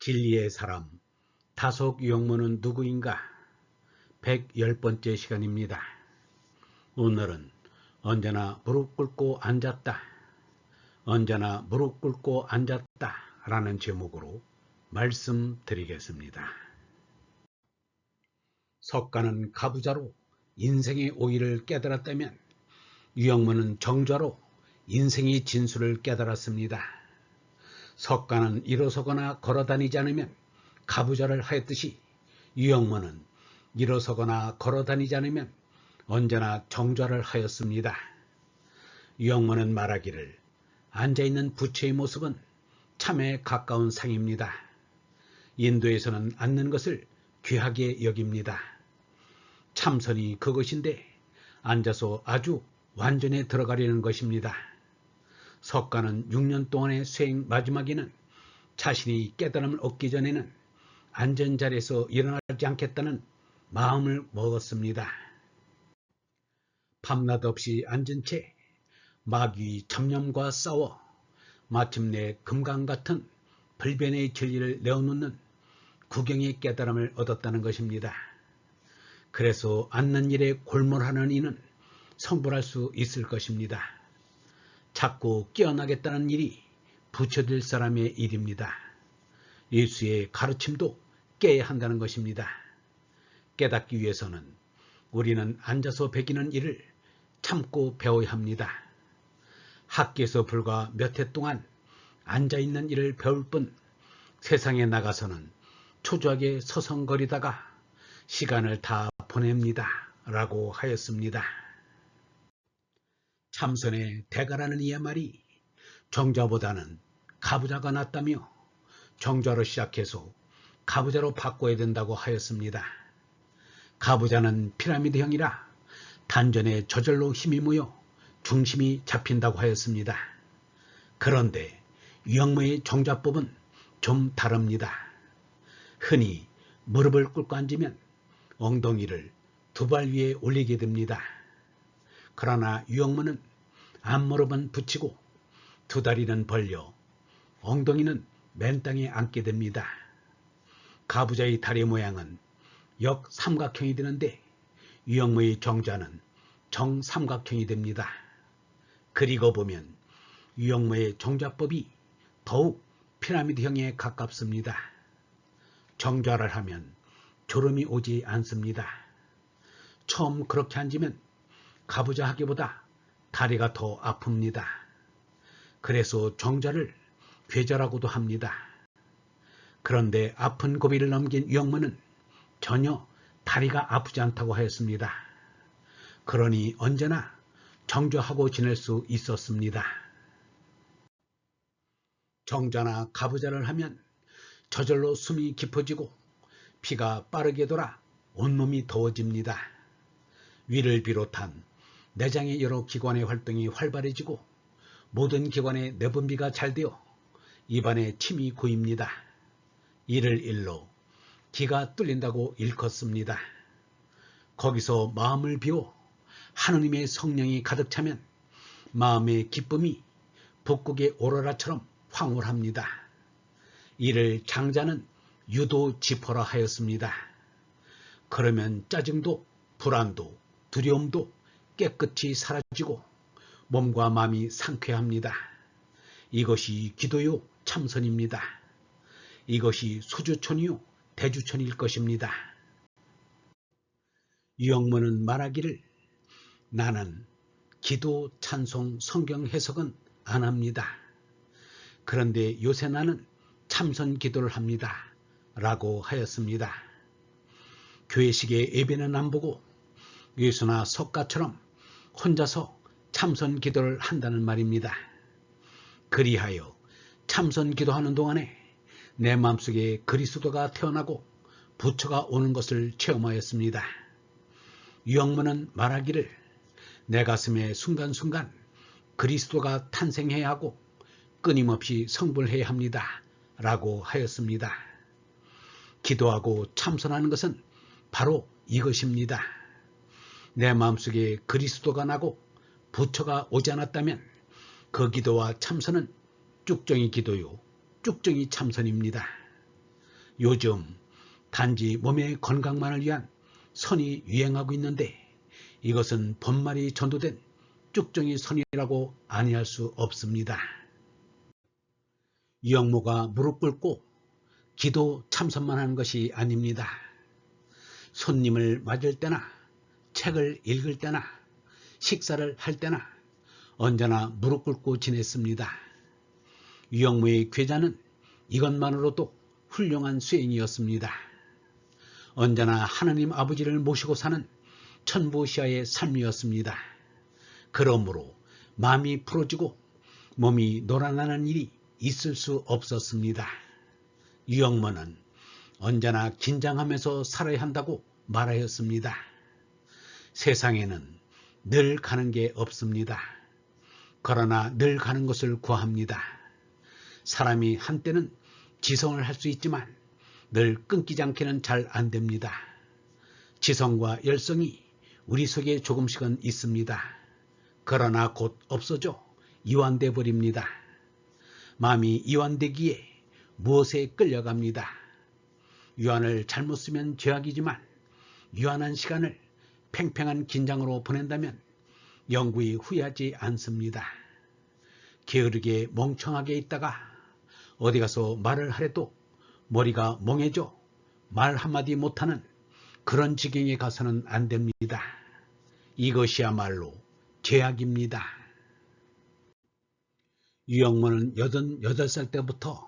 진리의 사람, 다속 유형문은 누구인가? 110번째 시간입니다. 오늘은 언제나 무릎 꿇고 앉았다. 언제나 무릎 꿇고 앉았다 라는 제목으로 말씀드리겠습니다. 석가는 가부좌로 인생의 오의를 깨달았다면 유형문은 정좌로 인생의 진수를 깨달았습니다. 석가는 일어서거나 걸어다니지 않으면 가부좌를 하였듯이 유형문은 일어서거나 걸어다니지 않으면 언제나 정좌를 하였습니다. 유형문은 말하기를 앉아있는 부처의 모습은 참에 가까운 상입니다. 인도에서는 앉는 것을 귀하게 여깁니다. 참선이 그것인데 앉아서 아주 완전히 들어가려는 것입니다. 석가는 6년 동안의 수행 마지막에는 자신이 깨달음을 얻기 전에는 앉은 자리에서 일어나지 않겠다는 마음을 먹었습니다. 밤낮 없이 앉은 채 마귀 잡념과 싸워 마침내 금강 같은 불변의 진리를 내어놓는 구경의 깨달음을 얻었다는 것입니다. 그래서 앉는 일에 골몰하는 이는 성불할 수 있을 것입니다. 자꾸 깨어나겠다는 일이 부처될 사람의 일입니다. 예수의 가르침도 깨야 한다는 것입니다. 깨닫기 위해서는 우리는 앉아서 배기는 일을 참고 배워야 합니다. 학교에서 불과 몇 해 동안 앉아있는 일을 배울 뿐 세상에 나가서는 초조하게 서성거리다가 시간을 다 보냅니다. 라고 하였습니다. 참선의 대가라는 이의 말이 정좌보다는 가부좌가 낫다며 정좌로 시작해서 가부좌로 바꿔야 된다고 하였습니다. 가부좌는 피라미드형이라 단전에 저절로 힘이 모여 중심이 잡힌다고 하였습니다. 그런데 유형문의 정좌법은 좀 다릅니다. 흔히 무릎을 꿇고 앉으면 엉덩이를 두 발 위에 올리게 됩니다. 그러나 유형문은 앞무릎은 붙이고 두 다리는 벌려 엉덩이는 맨 땅에 앉게 됩니다. 가부좌의 다리 모양은 역삼각형이 되는데 유형문의 정좌는 정삼각형이 됩니다. 그리고 보면 유형문의 정좌법이 더욱 피라미드형에 가깝습니다. 정좌를 하면 졸음이 오지 않습니다. 처음 그렇게 앉으면 가부좌 하기보다 다리가 더 아픕니다. 그래서 정좌를 괴좌라고도 합니다. 그런데 아픈 고비를 넘긴 유형문은 전혀 다리가 아프지 않다고 하였습니다. 그러니 언제나 정좌하고 지낼 수 있었습니다. 정좌나 가부좌를 하면 저절로 숨이 깊어지고 피가 빠르게 돌아 온몸이 더워집니다. 위를 비롯한 내장의 여러 기관의 활동이 활발해지고 모든 기관의 내분비가 잘 되어 입안에 침이 고입니다. 이를 일러 기가 뚫린다고 일컫습니다. 거기서 마음을 비워 하느님의 성령이 가득 차면 마음의 기쁨이 북극의 오로라처럼 황홀합니다. 이를 장자는 유도지퍼라 하였습니다. 그러면 짜증도 불안도 두려움도 깨끗이 사라지고 몸과 마음이 상쾌합니다. 이것이 기도요 참선입니다. 이것이 소주천이요 대주천일 것입니다. 유형문은 말하기를 나는 기도, 찬송, 성경 해석은 안 합니다. 그런데 요새 나는 참선 기도를 합니다. 라고 하였습니다. 교회식의 예배는 안 보고 예수나 석가처럼 혼자서 참선 기도를 한다는 말입니다. 그리하여 참선 기도하는 동안에 내 마음속에 그리스도가 태어나고 부처가 오는 것을 체험하였습니다. 유형문은 말하기를 내 가슴에 순간순간 그리스도가 탄생해야 하고 끊임없이 성불해야 합니다. 라고 하였습니다. 기도하고 참선하는 것은 바로 이것입니다. 내 마음속에 그리스도가 나고 부처가 오지 않았다면 그 기도와 참선은 쭉정이 기도요 쭉정이 참선입니다. 요즘 단지 몸의 건강만을 위한 선이 유행하고 있는데 이것은 본말이 전도된 쭉정이 선이라고 아니할 수 없습니다. 유영모가 무릎 꿇고 기도 참선만 하는 것이 아닙니다. 손님을 맞을 때나 책을 읽을 때나 식사를 할 때나 언제나 무릎 꿇고 지냈습니다. 유영모의 괴자는 이것만으로도 훌륭한 수행이었습니다. 언제나 하느님 아버지를 모시고 사는 천부시아의 삶이었습니다. 그러므로 마음이 풀어지고 몸이 놀아나는 일이 있을 수 없었습니다. 유영모는 언제나 긴장하면서 살아야 한다고 말하였습니다. 세상에는 늘 가는 게 없습니다. 그러나 늘 가는 것을 구합니다. 사람이 한때는 지성을 할 수 있지만 늘 끊기지 않게는 잘 안됩니다. 지성과 열성이 우리 속에 조금씩은 있습니다. 그러나 곧 없어져 이완돼 버립니다. 마음이 이완되기에 무엇에 끌려갑니다. 유한을 잘못 쓰면 죄악이지만 유한한 시간을 팽팽한 긴장으로 보낸다면 영구히 후회하지 않습니다. 게으르게 멍청하게 있다가 어디 가서 말을 하래도 머리가 멍해져 말 한마디 못하는 그런 지경에 가서는 안 됩니다. 이것이야말로 죄악입니다. 유영모는 88살 때부터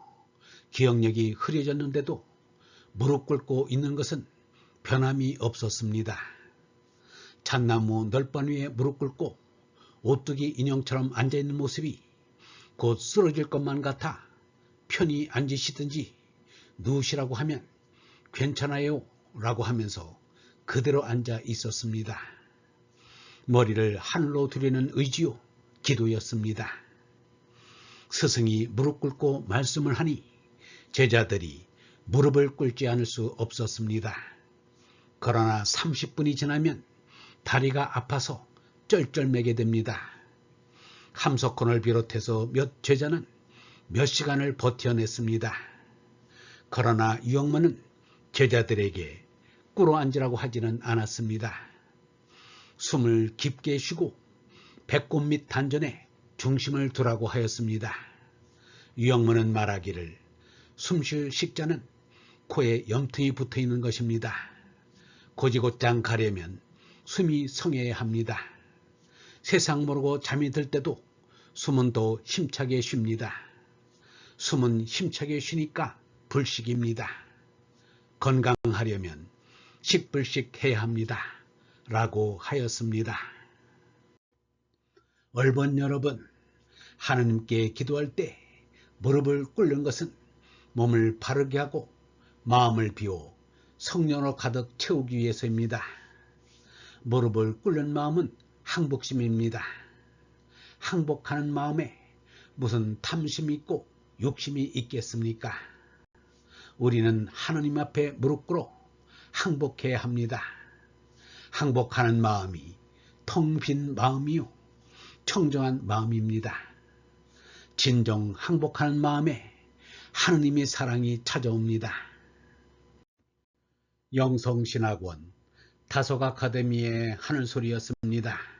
기억력이 흐려졌는데도 무릎 꿇고 있는 것은 변함이 없었습니다. 잣나무 널번 위에 무릎 꿇고 오뚜기 인형처럼 앉아있는 모습이 곧 쓰러질 것만 같아 편히 앉으시든지 누우시라고 하면 괜찮아요 라고 하면서 그대로 앉아 있었습니다. 머리를 하늘로 들이는 의지요 기도였습니다. 스승이 무릎 꿇고 말씀을 하니 제자들이 무릎을 꿇지 않을 수 없었습니다. 그러나 30분이 지나면 다리가 아파서 쩔쩔매게 됩니다. 함석헌을 비롯해서 몇 제자는 몇 시간을 버텨냈습니다. 그러나 유영모는 제자들에게 꿇어 앉으라고 하지는 않았습니다. 숨을 깊게 쉬고 배꼽 밑 단전에 중심을 두라고 하였습니다. 유영모는 말하기를 숨쉴 식자는 코에 염통이 붙어 있는 것입니다. 고지곧장 가려면 숨이 성해야 합니다. 세상 모르고 잠이 들 때도 숨은 더 힘차게 쉽니다. 숨은 힘차게 쉬니까 불식입니다. 건강하려면 식불식 해야 합니다. 라고 하였습니다. 얼번 여러분, 하느님께 기도할 때 무릎을 꿇는 것은 몸을 바르게 하고 마음을 비워 성령으로 가득 채우기 위해서입니다. 무릎을 꿇는 마음은 항복심입니다. 항복하는 마음에 무슨 탐심이 있고 욕심이 있겠습니까? 우리는 하느님 앞에 무릎 꿇어 항복해야 합니다. 항복하는 마음이 텅 빈 마음이요 청정한 마음입니다. 진정 항복하는 마음에 하느님의 사랑이 찾아옵니다. 영성신학원 다속 아카데미의 하늘소리였습니다.